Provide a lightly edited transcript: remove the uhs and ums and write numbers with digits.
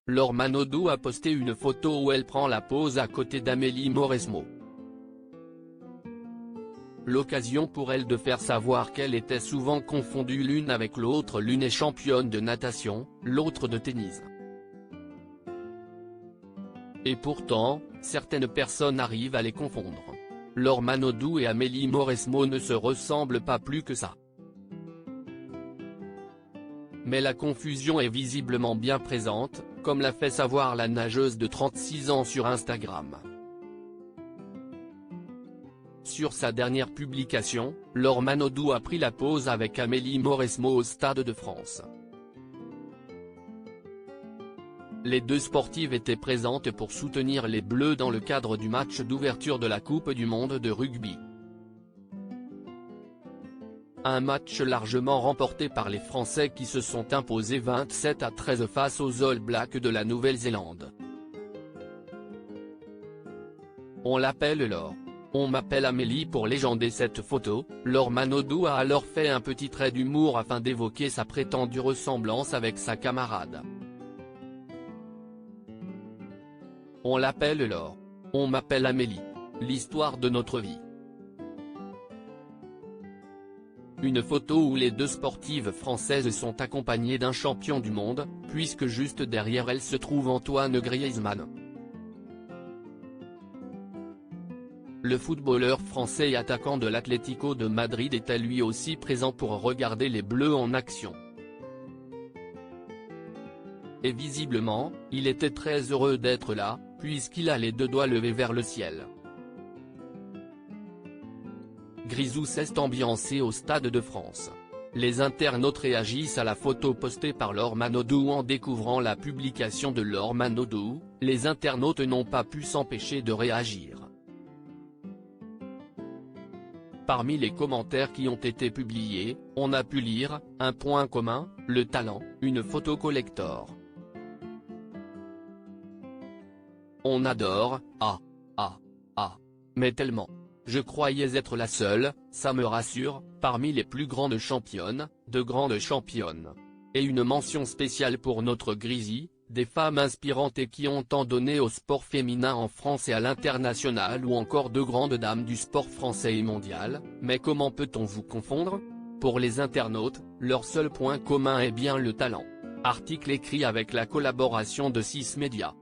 Laure Manodou a posté une photo où elle prend la pose à côté d'Amélie Mauresmo. L'occasion pour elle de faire savoir qu'elle était souvent confondue l'une avec l'autre. L'une est championne de natation, l'autre de tennis. Et pourtant, certaines personnes arrivent à les confondre. Laure Manodou et Amélie Mauresmo ne se ressemblent pas plus que ça. Mais la confusion est visiblement bien présente, comme l'a fait savoir la nageuse de 36 ans sur Instagram. Sur sa dernière publication, Laure Manodou a pris la pose avec Amélie Mauresmo au Stade de France. Les deux sportives étaient présentes pour soutenir les Bleus dans le cadre du match d'ouverture de la Coupe du monde de rugby. Un match largement remporté par les Français qui se sont imposés 27-13 face aux All Blacks de la Nouvelle-Zélande. On l'appelle Laure. On m'appelle Amélie pour légender cette photo. Laure Manodou a alors fait un petit trait d'humour afin d'évoquer sa prétendue ressemblance avec sa camarade. On l'appelle Laure. On m'appelle Amélie. L'histoire de notre vie. Une photo où les deux sportives françaises sont accompagnées d'un champion du monde, puisque juste derrière elles se trouve Antoine Griezmann. Le footballeur français et attaquant de l'Atlético de Madrid était lui aussi présent pour regarder les Bleus en action. Et visiblement, il était très heureux d'être là, puisqu'il a les deux doigts levés vers le ciel. Grisou s'est ambiancé au Stade de France. Les internautes réagissent à la photo postée par Laure Manodou. En découvrant la publication de Laure Manodou, les internautes n'ont pas pu s'empêcher de réagir. Parmi les commentaires qui ont été publiés, on a pu lire « Un point commun, le talent, une photo collector. On adore, mais tellement. Je croyais être la seule, ça me rassure, parmi les plus grandes championnes, de grandes championnes. Et une mention spéciale pour notre Grisy, des femmes inspirantes et qui ont tant donné au sport féminin en France et à l'international, ou encore de grandes dames du sport français et mondial. Mais comment peut-on vous confondre? Pour les internautes, leur seul point commun est bien le talent. Article écrit avec la collaboration de 6 médias.